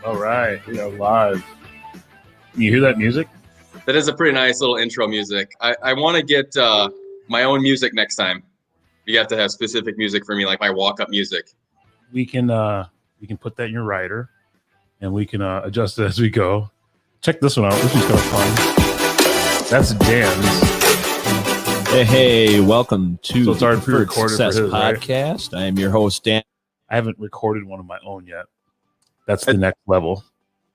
All right, we are live. Can you hear that music? That is a pretty nice little intro music. I want to get my own music next time. You have to have specific music for me, like my walk-up music. We can put that in your rider, and we can adjust it as we go. Check this one out. This is kind of fun. That's Dan's. Hey, welcome to So it's already the Preferred pre-recorded Success for his, right? Podcast. I am your host, Dan. I haven't recorded one of my own yet. That's the next level.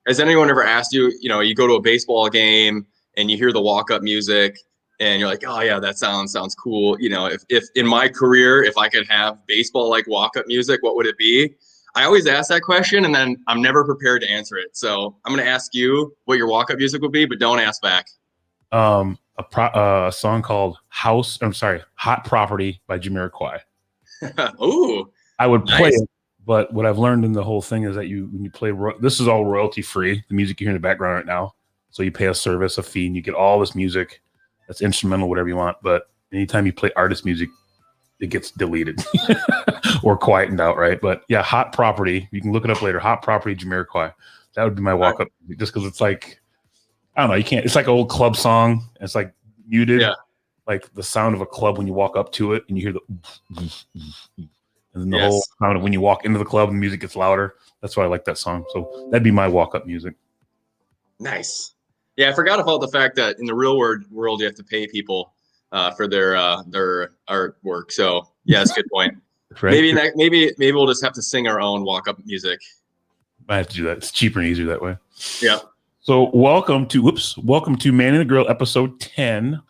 Has anyone ever asked you, you go to a baseball game and you hear the walk-up music and you're like, oh yeah, that sounds cool. If in my career, if I could have baseball like walk-up music, what would it be? I always ask that question and then I'm never prepared to answer it. So I'm going to ask you what your walk-up music would be, but don't ask back. A song called Hot Property by Jamiroquai. Ooh, I would play nice. it, but what I've learned in the whole thing is that when you play, this is all royalty free. The music you hear in the background right now, so you pay a service, a fee, and you get all this music that's instrumental, whatever you want. But anytime you play artist music, it gets deleted or quietened out, right? But yeah, Hot Property. You can look it up later. Hot Property, Jamiroquai. That would be my walk up, just because it's like, I don't know. You can't. It's like an old club song. It's like muted, like the sound of a club when you walk up to it and you hear the, and then the whole sound of when you walk into the club, the music gets louder. That's why I like that song. So that'd be my walk up music. Nice. Yeah, I forgot about the fact that in the real world you have to pay people for their artwork. So yeah, that's a good point. Right. Maybe we'll just have to sing our own walk up music. I have to do that. It's cheaper and easier that way. Yeah. So welcome to Man in the Grill episode 10,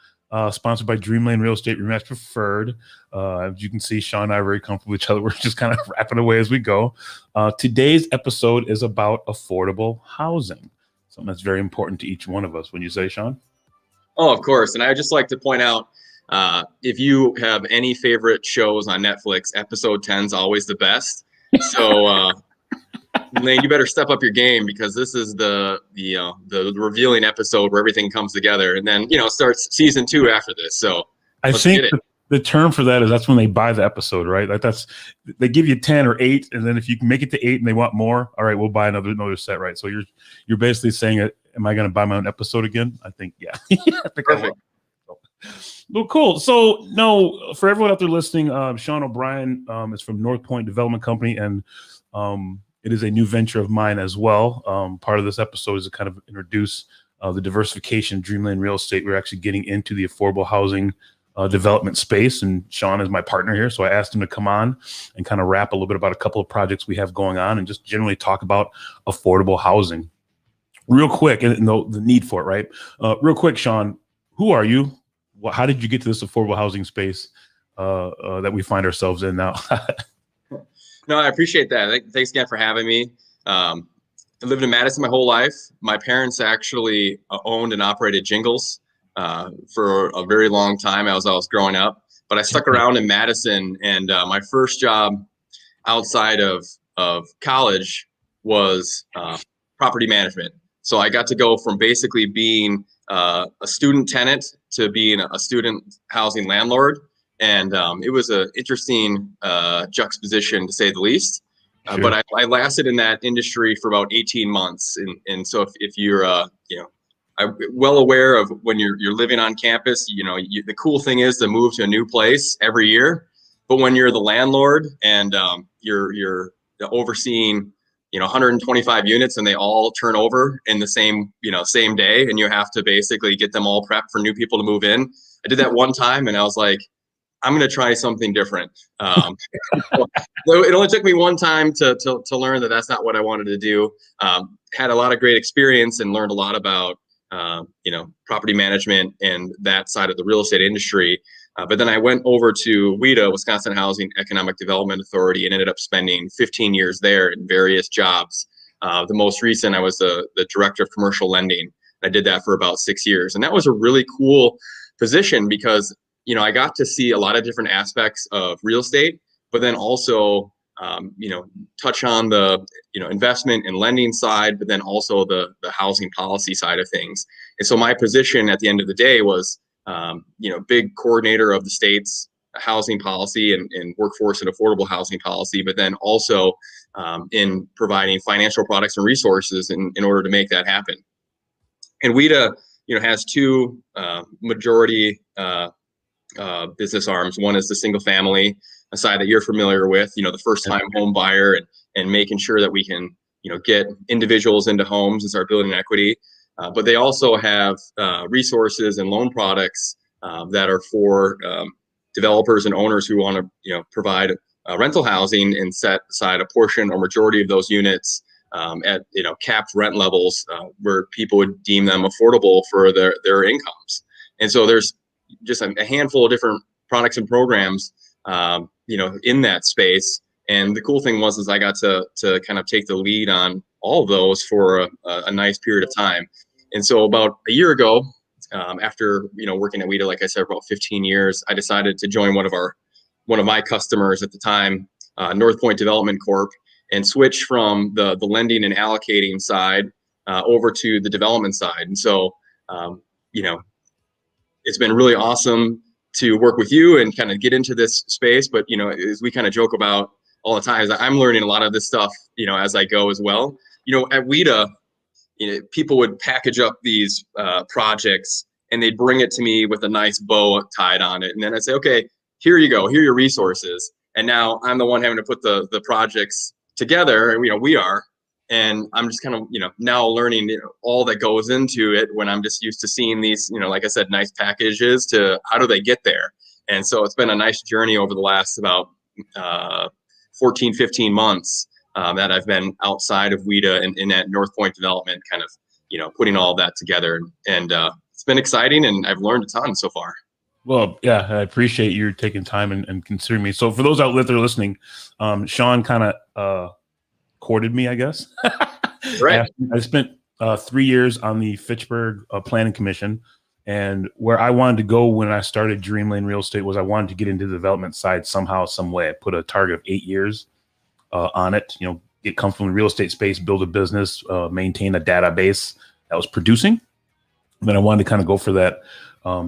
sponsored by DreamLane Real Estate, Rematch Preferred. As you can see, Sean and I are very comfortable with each other. We're just kind of wrapping away as we go. Today's episode is about affordable housing, something that's very important to each one of us. When you say, Sean? Oh, of course. And I'd just like to point out, if you have any favorite shows on Netflix, episode 10 is always the best. So Lane, you better step up your game, because this is the revealing episode where everything comes together, and then starts season 2 after this. So I think the term for that is that's when they buy the episode, right? Like they give you 10 or 8, and then if you can make it to 8 and they want more, all right, we'll buy another set, right? So you're basically saying, am I going to buy my own episode again? I think, yeah. I think perfect. Well, cool. So, no, for everyone out there listening, Sean O'Brien is from Northpointe Development Company, and it is a new venture of mine as well. Part of this episode is to kind of introduce the diversification of DreamLane Real Estate. We're actually getting into the affordable housing development space, and Sean is my partner here. So I asked him to come on and kind of rap a little bit about a couple of projects we have going on and just generally talk about affordable housing. Real quick, and the need for it, right? Real quick, Sean, who are you? How did you get to this affordable housing space that we find ourselves in now? No, I appreciate that. Thanks again for having me. I lived in Madison my whole life. My parents actually owned and operated Jingles for a very long time as I was growing up. But I stuck around in Madison, and my first job outside of college was property management. So I got to go from basically being a student tenant to being a student housing landlord. And it was an interesting juxtaposition, to say the least. Sure. But I lasted in that industry for about 18 months. And so if you're, I'm well aware of when you're living on campus, the cool thing is to move to a new place every year. But when you're the landlord and you're overseeing, 125 units and they all turn over in the same day, and you have to basically get them all prepped for new people to move in. I did that one time, and I was like, I'm going to try something different. It only took me one time to learn that that's not what I wanted to do. Had a lot of great experience and learned a lot about, property management and that side of the real estate industry. But then I went over to WHEDA, Wisconsin Housing Economic Development Authority, and ended up spending 15 years there in various jobs. The most recent, I was the director of commercial lending. I did that for about 6 years. And that was a really cool position because I got to see a lot of different aspects of real estate, but then also, touch on the, investment and lending side, but then also the housing policy side of things. And so my position at the end of the day was, big coordinator of the state's housing policy and workforce and affordable housing policy, but then also in providing financial products and resources in order to make that happen. And WIDA, has two majority business arms. One is the single family side that you're familiar with, the first time home buyer and making sure that we can, get individuals into homes and start building equity. But they also have resources and loan products that are for developers and owners who want to, provide rental housing and set aside a portion or majority of those units at capped rent levels where people would deem them affordable for their incomes. And so there's just a handful of different products and programs in that space. And the cool thing was I got to kind of take the lead on all of those for a nice period of time. And so about a year ago, after working at WIDA, like I said, about 15 years, I decided to join one of my customers at the time, Northpointe Development Corp, and switch from the lending and allocating side over to the development side. And so, it's been really awesome to work with you and kind of get into this space. But, as we kind of joke about all the time, is I'm learning a lot of this stuff, as I go as well. At WIDA, people would package up these projects and they'd bring it to me with a nice bow tied on it. And then I'd say, okay, here you go. Here are your resources. And now I'm the one having to put the projects together. And, we are. And I'm just kind of, now learning all that goes into it when I'm just used to seeing these, like I said, nice packages to how do they get there. And so it's been a nice journey over the last about 14, 15 months that I've been outside of WIDA and at Northpointe Development, kind of, putting all that together. And it's been exciting and I've learned a ton so far. Well, yeah, I appreciate you taking time and considering me. So for those out there listening, Sean kind of courted me, I guess. Right. I spent 3 years on the Fitchburg Planning Commission. And where I wanted to go when I started DreamLane Real Estate was I wanted to get into the development side somehow, some way. I put a target of 8 years on it, get comfortable in the real estate space, build a business, maintain a database that was producing. And then I wanted to kind of go for that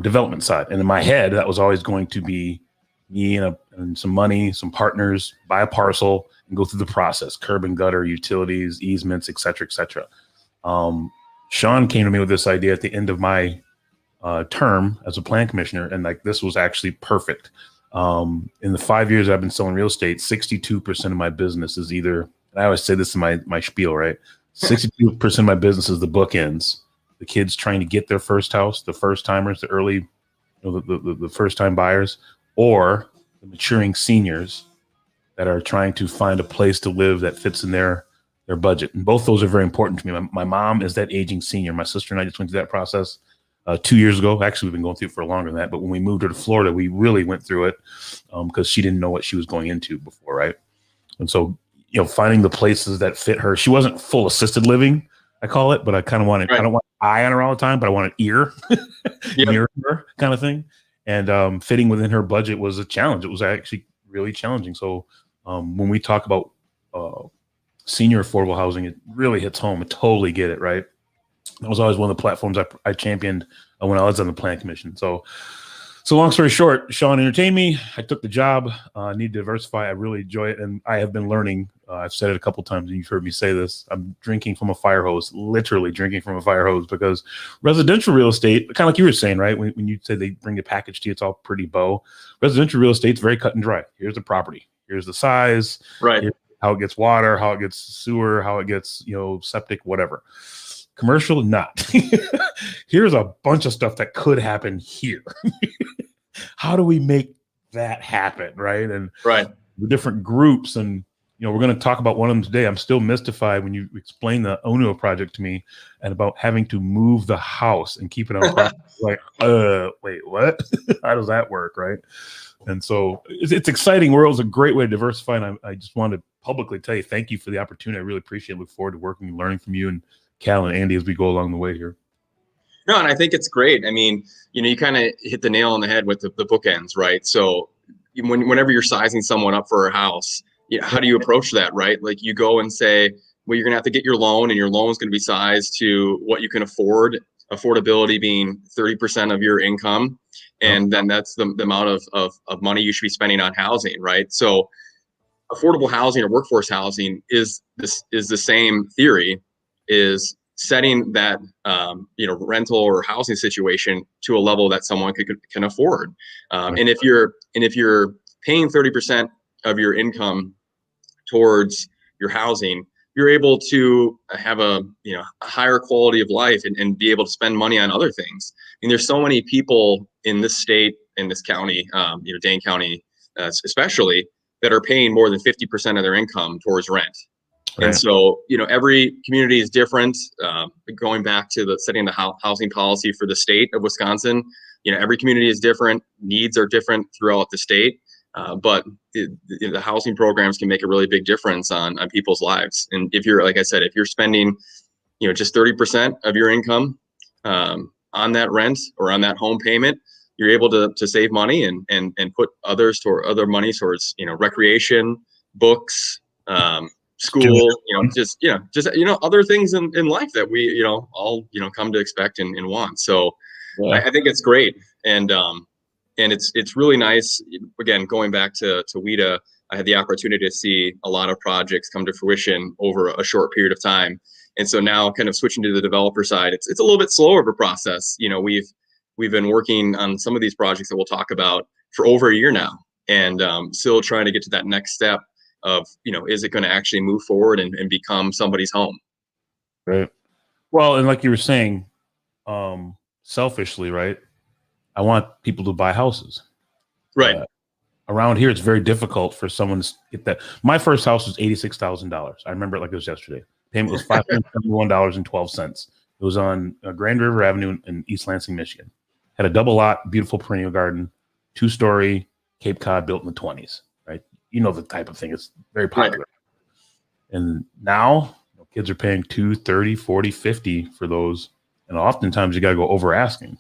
development side. And in my head, that was always going to be me and some money, some partners, buy a parcel and go through the process, curb and gutter, utilities, easements, et cetera, et cetera. Sean came to me with this idea at the end of my term as a plan commissioner. And this was actually perfect. In the 5 years I've been selling real estate, 62% of my business is either, and I always say this in my spiel, right? 62% of my business is the bookends, the kids trying to get their first house, the first timers, the early, the first time buyers, or the maturing seniors that are trying to find a place to live that fits in their budget. And both those are very important to me. My mom is that aging senior. My sister and I just went through that process 2 years ago. Actually, we've been going through it for longer than that. But when we moved her to Florida, we really went through it because she didn't know what she was going into before, right? And so, finding the places that fit her. She wasn't full assisted living, I call it, but I kind of wanted, right. I don't want an eye on her all the time, but I want an ear near her kind of thing. And fitting within her budget was a challenge. It was actually really challenging. So when we talk about senior affordable housing, it really hits home. I totally get it, right? That was always one of the platforms I championed when I was on the plan commission. So long story short, Sean entertained me. I took the job. I need to diversify. I really enjoy it. And I have been learning. I've said it a couple times and you've heard me say this. I'm drinking from a fire hose, literally drinking from a fire hose, because residential real estate, kind of like you were saying, right? When you say they bring the package to you, it's all pretty bow. Residential real estate's very cut and dry. Here's the property. Here's the size. Right. Here's how it gets water, how it gets sewer, how it gets, septic, whatever. Commercial, not. Here's a bunch of stuff that could happen here. How do we make that happen, right? And right, the different groups, and we're going to talk about one of them today. I'm still mystified when you explain the ONO project to me and about having to move the house and keep it on property. Like, wait, what? How does that work, right? And so it's exciting world. It's a great way to diversify, and I just want to publicly tell you thank you for the opportunity. I really appreciate it. Look forward to working and learning from you and Cal and Andy as we go along the way here. No, and I think it's great. I mean, you kind of hit the nail on the head with the bookends, right? So whenever you're sizing someone up for a house, how do you approach that, right? Like you go and say, well, you're going to have to get your loan, and your loan is going to be sized to what you can afford affordability being 30% of your income. And then that's the amount of money you should be spending on housing, right? So affordable housing or workforce housing is the same theory, is setting that rental or housing situation to a level that someone can afford. And if you're paying 30% of your income towards your housing, you're able to have a higher quality of life and be able to spend money on other things. And there's so many people in this state, in this county, Dane County especially, that are paying more than 50% of their income towards rent. Right. And so, every community is different. Going back to setting the housing policy for the state of Wisconsin, every community is different. Needs are different throughout the state. But the housing programs can make a really big difference on people's lives. And if you're, like I said, if you're spending, just 30% of your income on that rent or on that home payment, you're able to save money and put other money towards, recreation, books, school, just other things in life that we, all, come to expect and want. So yeah. I think it's great. And it's really nice. Again, going back to WIDA, I had the opportunity to see a lot of projects come to fruition over a short period of time. And so now kind of switching to the developer side, it's a little bit slower of a process. We've been working on some of these projects that we'll talk about for over a year now, and still trying to get to that next step of, is it going to actually move forward and become somebody's home? Right. Well, and like you were saying, selfishly, right? I want people to buy houses. Right. Around here, it's very difficult for someone to get that. My first house was $86,000. I remember it like it was yesterday. Payment was $571.12. It was on Grand River Avenue in East Lansing, Michigan. Had a double lot, beautiful perennial garden, 2-story, Cape Cod, built in the 20s, right? The type of thing. It's very popular. Right. And now kids are paying $2, $30, $40, $50 for those. And oftentimes you got to go over asking.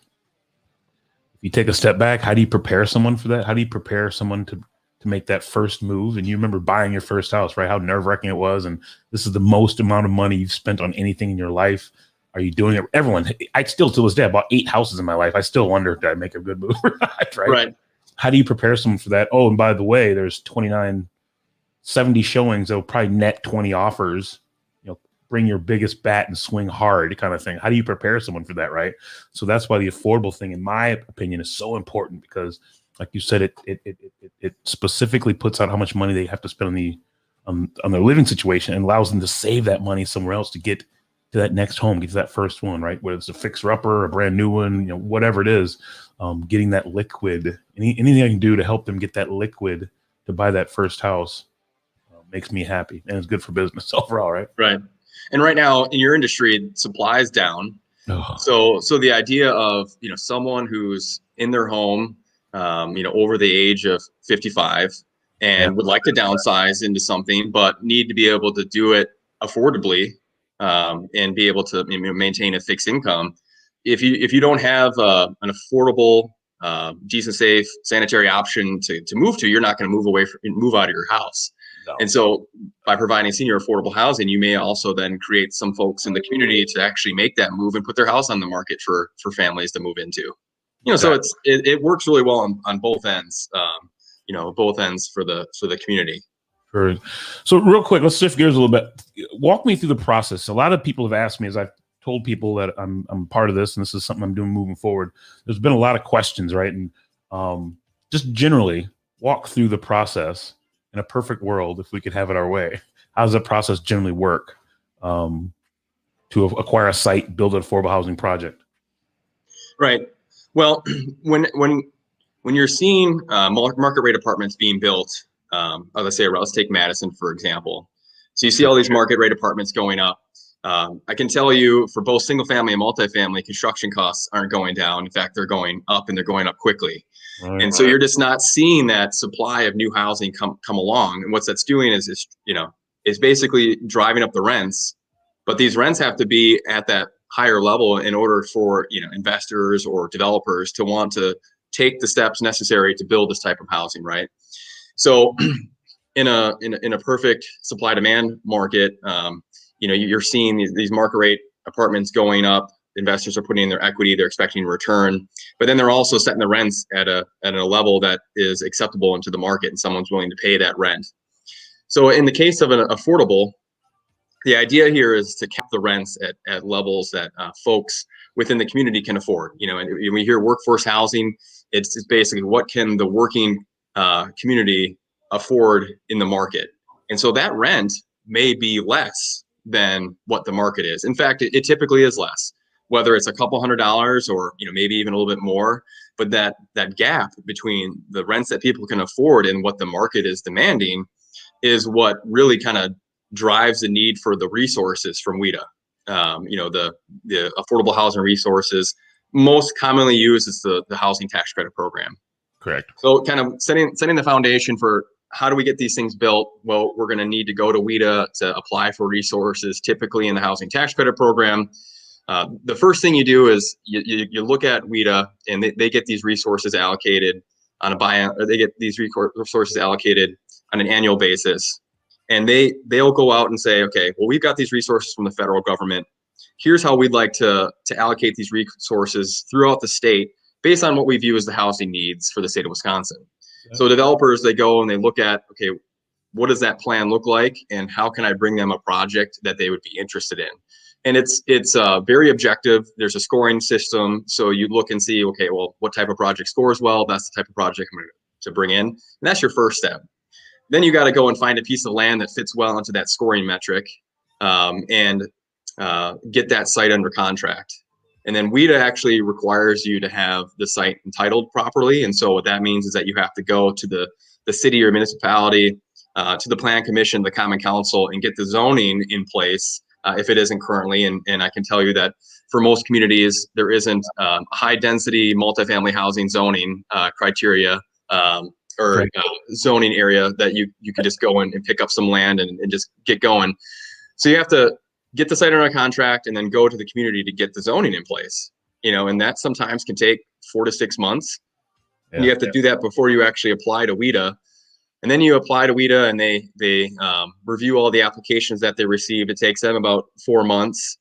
If you take a step back, how do you prepare someone for that? How do you prepare someone to make that first move? And you remember buying your first house, right? How nerve-wracking it was. And this is the most amount of money you've spent on anything in your life. Are you doing it? Everyone, I still to this day, I bought 8 houses in my life. I still wonder, did I make a good move or not, right? Right. How do you prepare someone for that? Oh, and by the way, there's 70 showings. They'll probably net 20 offers. Bring your biggest bat and swing hard kind of thing. How do you prepare someone for that, right? So that's why the affordable thing, in my opinion, is so important, because like you said, it specifically puts out how much money they have to spend on their living situation, and allows them to save that money somewhere else to get to that next home, get to that first one, right? Whether it's a fixer-upper, a brand new one, whatever it is, getting that liquid, anything I can do to help them get that liquid to buy that first house makes me happy, and it's good for business overall, right? Right. And right now in your industry, supply is down. Oh. So the idea of, someone who's in their home, over the age of 55 and would like to downsize into something, but need to be able to do it affordably, and be able to maintain a fixed income. If you don't have an affordable, decent, safe, sanitary option to move to, you're not going to move out of your house. No. And so by providing senior affordable housing, you may also then create some folks in the community to actually make that move and put their house on the market for families to move into. Exactly. So it works really well on both ends, both ends for the community. Sure. So real quick, let's shift gears a little bit. Walk me through the process. A lot of people have asked me, as I've told people that I'm part of this, and this is something I'm doing moving forward. There's been a lot of questions, right? And just generally walk through the process. In a perfect world, if we could have it our way, how does that process generally work to acquire a site, build an affordable housing project? Right. Well, when you're seeing market rate apartments being built, let's take Madison, for example. So you see all these market rate apartments going up. I can tell you, for both single family and multifamily, construction costs aren't going down. In fact, they're going up, and they're going up quickly. Right. And so you're just not seeing that supply of new housing come along. And what that's doing is basically driving up the rents. But these rents have to be at that higher level in order for investors or developers to want to take the steps necessary to build this type of housing, right? So in a perfect supply demand market, you're seeing these market rate apartments going up investors are putting in their equity, they're expecting a return, but then they're also setting the rents at a level that is acceptable into the market and someone's willing to pay that rent. So in the case of an affordable, the idea here is to cap the rents at levels that folks within the community can afford. And we hear workforce housing, it's basically what can the working community afford in the market. And so that rent may be less than what the market is. In fact, it typically is less, whether it's a couple $100s or maybe even a little bit more. But that gap between the rents that people can afford and what the market is demanding is what really kind of drives the need for the resources from WIDA. The affordable housing resources most commonly used is the housing tax credit program. Correct. So kind of setting the foundation for how do we get these things built? Well, we're going to need to go to WIDA to apply for resources, typically in the housing tax credit program. The first thing you do is you look at WIDA, and they get these resources allocated on a buyout, or they get these resources allocated on an annual basis. And they'll go out and say, okay, well, we've got these resources from the federal government. Here's how we'd like to allocate these resources throughout the state based on what we view as the housing needs for the state of Wisconsin. So developers, they go and they look at, okay, what does that plan look like, and how can I bring them a project that they would be interested in? And it's very objective. There's a scoring system, so you look and see, okay, well, what type of project scores well? That's the type of project I'm going to bring in, and that's your first step. Then you got to go and find a piece of land that fits well into that scoring metric, and get that site under contract. And then WIDA actually requires you to have the site entitled properly. And so what that means is that you have to go to the city or municipality, to the plan commission, the common council, and get the zoning in place if it isn't currently. And I can tell you that for most communities, there isn't high density multifamily housing zoning criteria or zoning area that you can just go in and pick up some land and just get going. So you have to get the site under contract and then go to the community to get the zoning in place, and that sometimes can take 4 to 6 months. And you have to do that before you actually apply to WIDA. And then you apply to WIDA, and they review all the applications that they received. It takes them about 4 months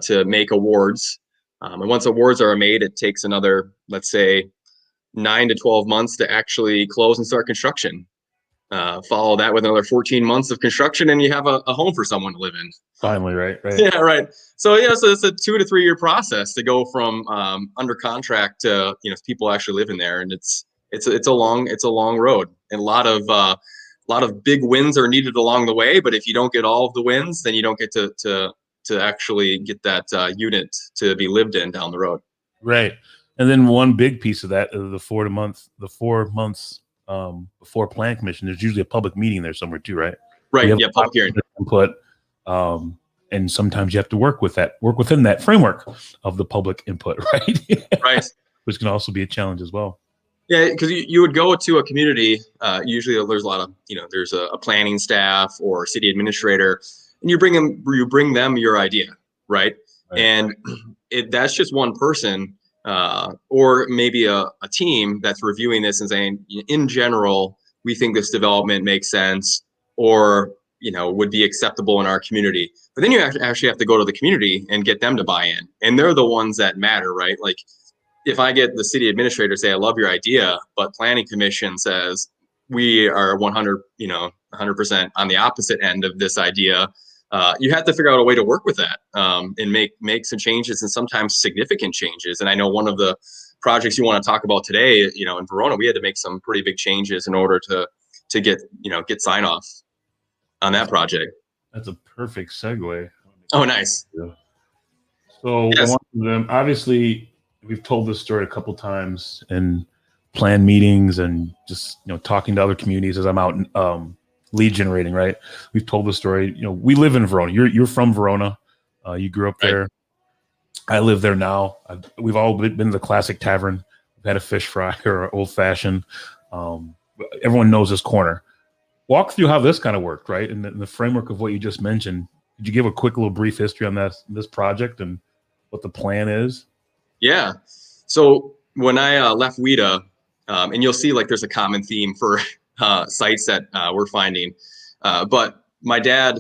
to make awards. And once awards are made, it takes another, let's say, 9 to 12 months to actually close and start construction. Follow that with another 14 months of construction, and you have a home for someone to live in. Finally, right? Yeah, right. So so it's a 2 to 3 year process to go from under contract to people actually living there, and it's a long road, and a lot of big wins are needed along the way. But if you don't get all of the wins, then you don't get to actually get that unit to be lived in down the road. Right. And then one big piece of that is the 4 months before plan commission. There's usually a public meeting there somewhere too, right? Right. Yeah. Public hearing. Input. And sometimes you have to work within that framework of the public input, right? Right. Which can also be a challenge as well. Yeah, because you would go to a community. Usually, there's a lot of there's a planning staff or city administrator, and you bring them your idea, right? And that's just one person, or maybe a team that's reviewing this and saying, in general, we think this development makes sense, or would be acceptable in our community. But then you actually have to go to the community and get them to buy in, and they're the ones that matter, right? Like, if I get the city administrator say, I love your idea, but planning commission says we are 100% on the opposite end of this idea, you have to figure out a way to work with that, and make some changes, and sometimes significant changes. And I know one of the projects you want to talk about today, in Verona, we had to make some pretty big changes in order to get sign off on that project. That's a perfect segue. Oh, nice. Yeah. So Yes. One of them, obviously, we've told this story a couple times in plan meetings and just talking to other communities as I'm out lead generating. Right, we've told the story. We live in Verona. You're from Verona. You grew up there. Right. I live there now. We've all been to the Klassik Tavern. We've had a fish fry or old fashioned. Everyone knows this corner. Walk through how this kind of worked, right? In the framework of what you just mentioned. Could you give a quick little brief history on this project and what the plan is? Yeah. So when I left WIDA, and you'll see there's a common theme for sites that we're finding. But my dad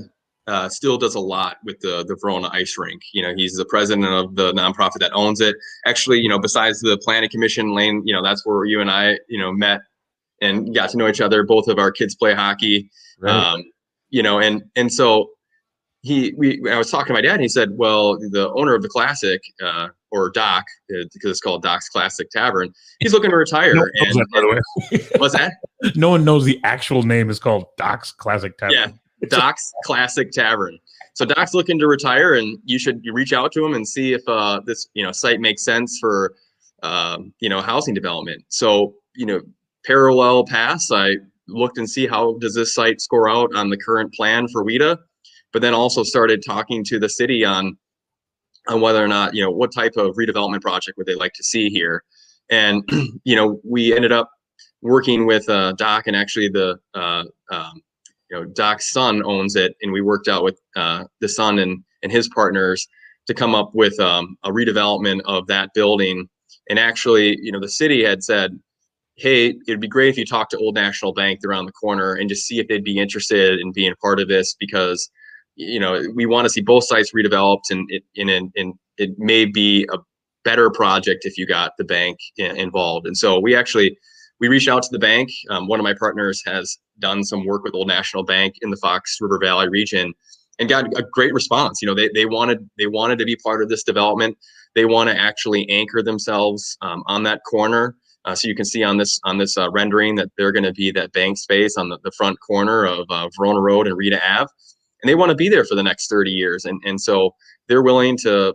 still does a lot with the Verona ice rink. He's the president of the nonprofit that owns it. Actually, besides the planning commission, Lane, that's where you and I, met and got to know each other. Both of our kids play hockey, Right. and so I was talking to my dad, and he said, well, the owner of the Klassik, or Doc, because it's called Doc's Klassik Tavern, he's looking to retire. No one knows that, by the way. What's that? No one knows the actual name is called Doc's Klassik Tavern. Yeah, Doc's Klassik Tavern. So Doc's looking to retire, and you reach out to him and see if this site makes sense for housing development. So parallel paths. I looked and see how does this site score out on the current plan for WIDA, but then also started talking to the city on whether or not what type of redevelopment project would they like to see here. And we ended up working with Doc, and actually the Doc's son owns it, and we worked out with the son and his partners to come up with a redevelopment of that building. And actually, the city had said, hey, it'd be great if you talk to Old National Bank, they're around the corner, and just see if they'd be interested in being part of this, because we want to see both sites redeveloped, and it may be a better project if you got the bank involved. And so we reached out to the bank. One of my partners has done some work with Old National Bank in the Fox River Valley region, and got a great response. They wanted to be part of this development. They want to actually anchor themselves on that corner. So you can see on this rendering that they're going to be that bank space on the front corner of Verona Road and Rita Ave, and they want to be there for the next 30 years. And so they're willing to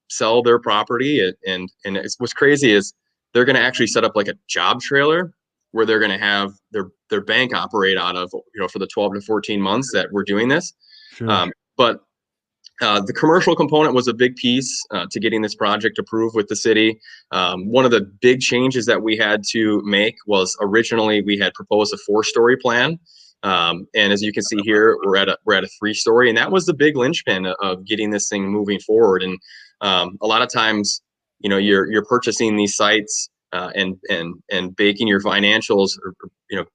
sell their property. And what's crazy is they're going to actually set up like a job trailer where they're going to have their bank operate out of for the 12 to 14 months that we're doing this. Sure. But the commercial component was a big piece to getting this project approved with the city. One of the big changes that we had to make was originally we had proposed a 4-story plan. And as you can see here, we're at a 3-story, and that was the big linchpin of getting this thing moving forward. And a lot of times, you're purchasing these sites and baking your financials, or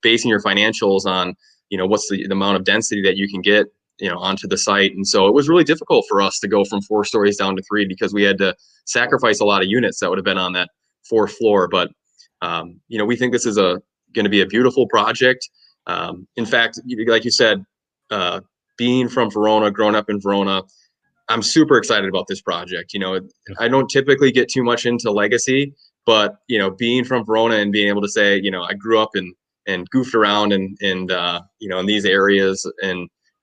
basing your financials on what's the amount of density that you can get onto the site. And so it was really difficult for us to go from 4 stories down to 3, because we had to sacrifice a lot of units that would have been on that 4th floor. But we think this is going to be a beautiful project. In fact, like you said, being from Verona, growing up in Verona, I'm super excited about this project. I don't typically get too much into legacy, but being from Verona and being able to say, I grew up and goofed around in these areas,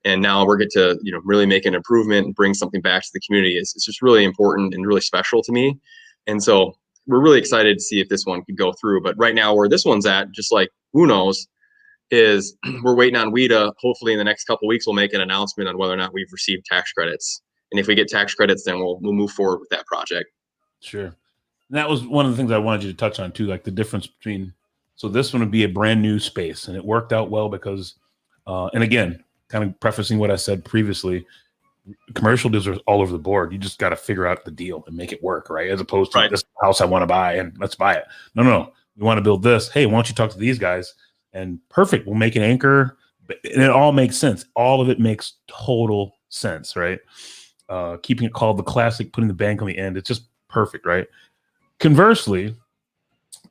and now we're going to really make an improvement and bring something back to the community. It's just really important and really special to me. And so we're really excited to see if this one could go through. But right now, where this one's at, just like Uno's, is we're waiting on WIDA. Hopefully in the next couple of weeks, we'll make an announcement on whether or not we've received tax credits. And if we get tax credits, then we'll move forward with that project. Sure. And that was one of the things I wanted you to touch on too, like the difference between, so this one would be a brand new space, and it worked out well because, and again, kind of prefacing what I said previously, commercial deals are all over the board. You just got to figure out the deal and make it work, right? As opposed to this house I want to buy and let's buy it. No. We want to build this. Hey, why don't you talk to these guys? And perfect. We'll make an anchor. And it all makes sense. All of it makes total sense, right? Keeping it called the Klassik, putting the bank on the end. It's just perfect, right? Conversely,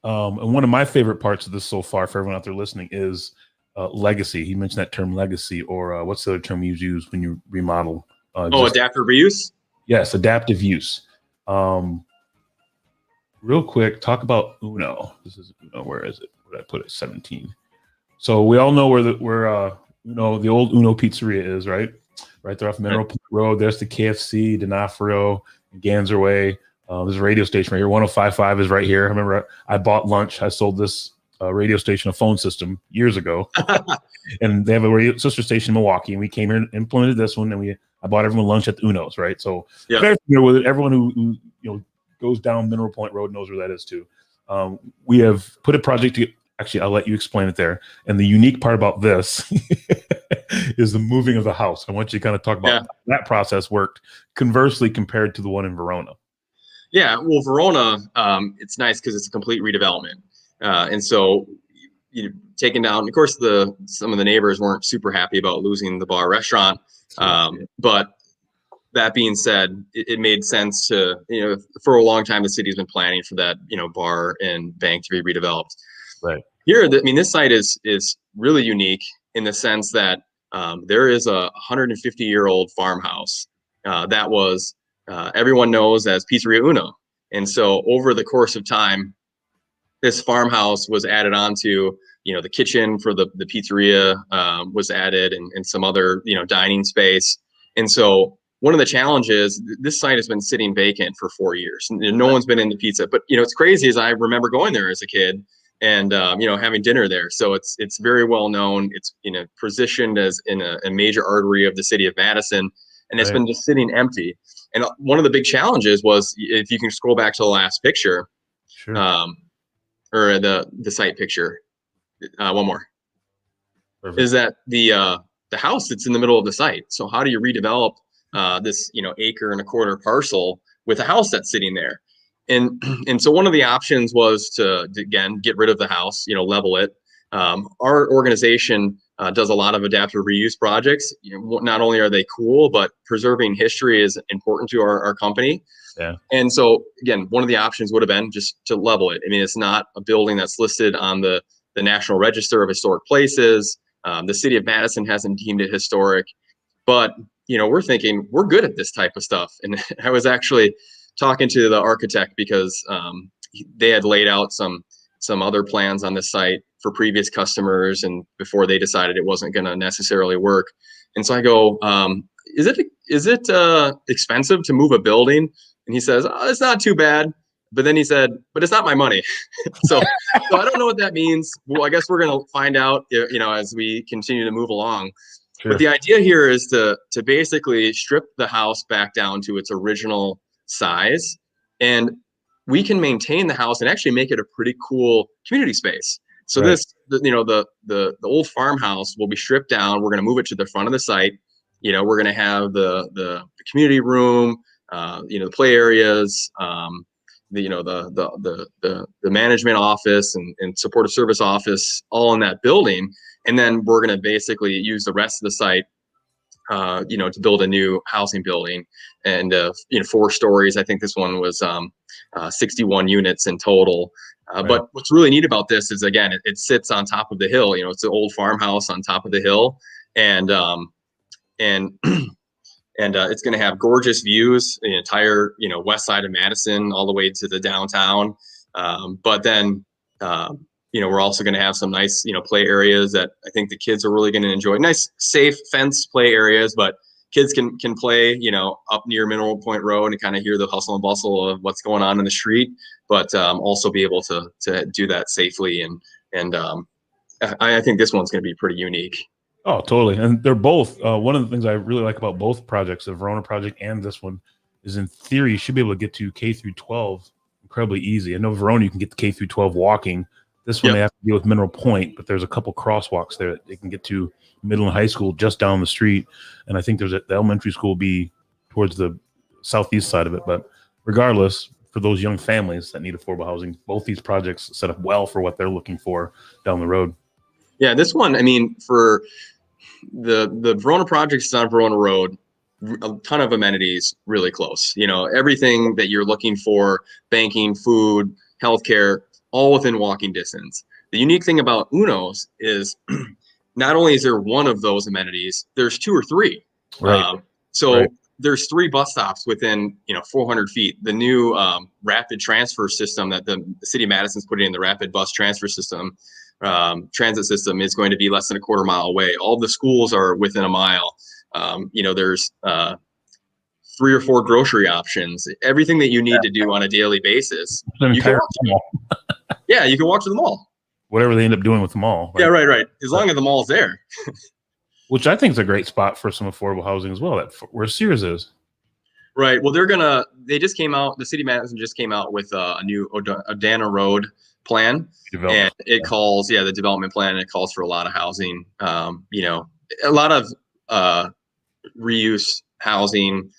and one of my favorite parts of this so far for everyone out there listening is legacy. He mentioned that term legacy, or what's the other term you use when you remodel? Adaptive reuse? Yes, adaptive use. Real quick, talk about Uno. This is Uno. Where is it? Where did I put it? 17. So we all know where the old Uno Pizzeria is, right? Right there off Mineral Point Road. There's the KFC, D'Onofrio, Ganser Way. There's a radio station right here. 105.5 is right here. I remember I bought lunch. I sold this radio station, a phone system, years ago. And they have a radio sister station in Milwaukee. And we came here and implemented this one. And I bought everyone lunch at the Uno's, right? So very familiar with it. Everyone who goes down Mineral Point Road knows where that is too. We have put a project together. Actually, I'll let you explain it there. And the unique part about this is the moving of the house. I want you to kind of talk about how that process worked conversely compared to the one in Verona. Yeah, well, Verona, it's nice because it's a complete redevelopment. And so taken down. Of course, some of the neighbors weren't super happy about losing the bar restaurant. But that being said, it made sense to, for a long time, the city's been planning for that, bar and bank to be redeveloped. Right. Here, this site is really unique in the sense that there is a 150-year-old farmhouse that was everyone knows as Pizzeria Uno. And so over the course of time, this farmhouse was added onto, the kitchen for the pizzeria was added, and some other, dining space. And so one of the challenges, this site has been sitting vacant for 4 years. No one's been into pizza. But, it's crazy is I remember going there as a kid and, having dinner there. So it's very well known. It's, positioned as in a major artery of the city of Madison, and it's been just sitting empty. And one of the big challenges was, if you can scroll back to the last picture, Sure. Or the site picture, one more. Perfect. Is that the house that's in the middle of the site. So how do you redevelop this, acre and a quarter parcel with a house that's sitting there? And so one of the options was to again, get rid of the house, level it. Our organization does a lot of adaptive reuse projects. Not only are they cool, but preserving history is important to our company. Yeah. And so again, one of the options would have been just to level it. I mean, it's not a building that's listed on the National Register of Historic Places. The city of Madison hasn't deemed it historic, but we're thinking we're good at this type of stuff. And I was actually talking to the architect because they had laid out some other plans on the site for previous customers, and before they decided it wasn't going to necessarily work. And so I go, is it expensive to move a building? And he says, oh, it's not too bad. But then he said, but it's not my money. so I don't know what that means. Well, I guess we're going to find out, as we continue to move along. Sure. But the idea here is to basically strip the house back down to its original size, and we can maintain the house and actually make it a pretty cool community space. So the old farmhouse will be stripped down. We're going to move it to the front of the site. We're going to have the community room, the play areas, the management office and supportive service office all in that building. And then we're going to basically use the rest of the site, to build a new housing building, and 4 stories. I think this one was 61 units in total. Right. But what's really neat about this is, again, it sits on top of the hill. It's an old farmhouse on top of the hill, and it's going to have gorgeous views, the entire west side of Madison, all the way to the downtown. But then we're also going to have some nice play areas that I think the kids are really going to enjoy. Nice, safe, fenced play areas, but kids can play up near Mineral Point Road and kind of hear the hustle and bustle of what's going on in the street, but also be able to do that safely. And I think this one's going to be pretty unique. Oh, totally. And they're both, one of the things I really like about both projects, the Verona project and this one, is in theory, you should be able to get to K through 12 incredibly easy. I know Verona, you can get to K through 12 walking. This one, They have to deal with Mineral Point, but there's a couple crosswalks there that they can get to middle and high school just down the street. And I think the elementary school will be towards the southeast side of it. But regardless, for those young families that need affordable housing, both these projects set up well for what they're looking for down the road. Yeah, this one, I mean, for the Verona project is on Verona Road, a ton of amenities really close. Everything that you're looking for, banking, food, healthcare, all within walking distance. The unique thing about Uno's is not only is there one of those amenities, there's 2 or 3. Right. There's 3 bus stops within 400 feet. The new rapid transfer system that the city of Madison's putting in, the rapid bus transfer system, transit system, is going to be less than a quarter mile away. All the schools are within a mile. There's 3 or 4 grocery options. Everything that you need to do on a daily basis. You can walk to the mall. Whatever they end up doing with the mall. Right? Yeah, right. As long as the mall's there. Which I think is a great spot for some affordable housing as well, where Sears is. Right. Well, they just came out, the city of Madison just came out with a new Odana Road plan. And it calls, the development plan, and it calls for a lot of housing, a lot of reuse housing,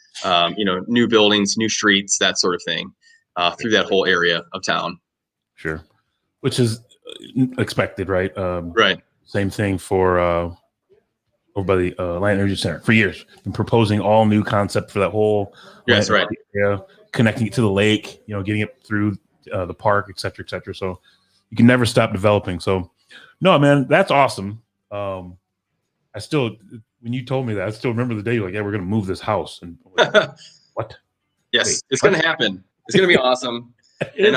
new buildings, new streets, that sort of thing, through that whole area of town. Sure. Which is expected, right? Right. Same thing for over by the Land Energy Center for years. Been proposing all new concept for that whole Yes, right. area, connecting it to the lake, getting it through the park, et cetera, et cetera. So you can never stop developing. So no, man, that's awesome. I still, when you told me that, I still remember the day you're like, yeah, we're going to move this house. And I'm like, what? Yes, Wait, it's going to happen. It's going to be awesome. And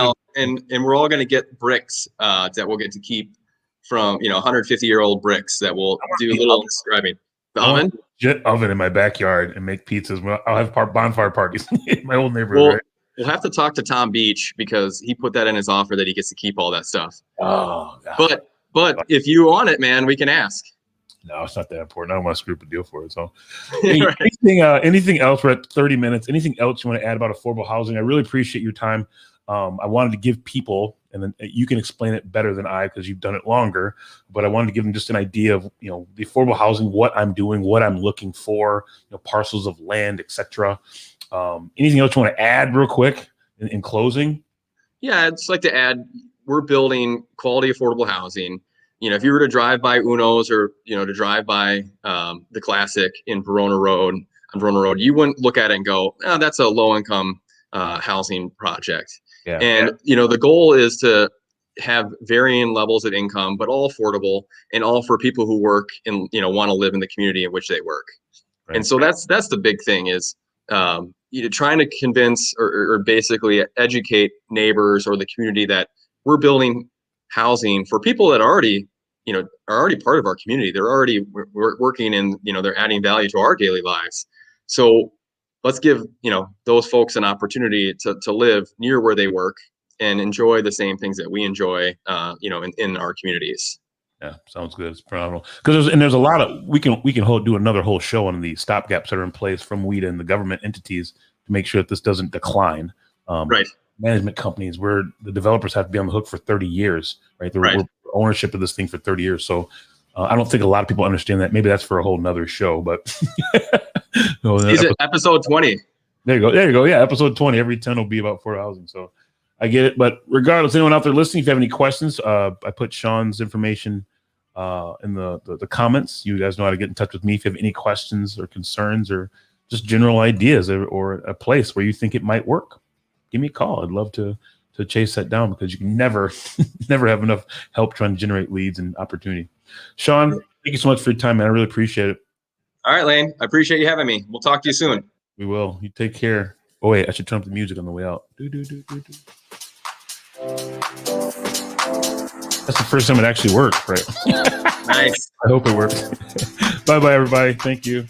we're all going to get bricks that we'll get to keep from 150-year-old bricks that will do little describing. The oven? Jet oven in my backyard and make pizzas. Well, I'll have bonfire parties in my old neighborhood. Well, right? We'll have to talk to Tom Beach because he put that in his offer that he gets to keep all that stuff. Oh, God. But if you want it, man, we can ask. No, it's not that important. I don't want to screw up a deal for it. So, Right. anything else? We're at 30 minutes. Anything else you want to add about affordable housing? I really appreciate your time. I wanted to give people, and then you can explain it better than I because you've done it longer. But I wanted to give them just an idea of the affordable housing, what I'm doing, what I'm looking for, parcels of land, etc. Anything else you want to add, real quick, in closing? Yeah, I'd just like to add, we're building quality affordable housing. If you were to drive by Uno's or to drive by the Klassik on Verona Road, you wouldn't look at it and go, "Oh, that's a low income housing project." Yeah. And the goal is to have varying levels of income, but all affordable and all for people who work and want to live in the community in which they work. Right. And so that's the big thing is trying to convince or basically educate neighbors or the community that we're building housing for people that are already part of our community. They're already working and they're adding value to our daily lives. So let's give those folks an opportunity to live near where they work and enjoy the same things that we enjoy in our communities. Yeah, sounds good. It's phenomenal. Because there's a lot of we can do another whole show on the stopgaps that are in place from WIDA and the government entities to make sure that this doesn't decline. Right. Management companies where the developers have to be on the hook for 30 years, right? We're ownership of this thing for 30 years. So I don't think a lot of people understand that. Maybe that's for a whole nother show, but episode 20. There you go. Yeah. Episode 20, every 10 will be about affordable housing. So I get it. But regardless, anyone out there listening, if you have any questions, I put Sean's information in the comments. You guys know how to get in touch with me if you have any questions or concerns or just general ideas or a place where you think it might work. Give me a call. I'd love to chase that down because you can never have enough help trying to generate leads and opportunity. Sean, thank you so much for your time, man. I really appreciate it. All right, Lane. I appreciate you having me. We'll talk to you soon. We will. You take care. Oh, wait, I should turn up the music on the way out. That's the first time it actually worked, right? Nice. I hope it works. Bye-bye, everybody. Thank you.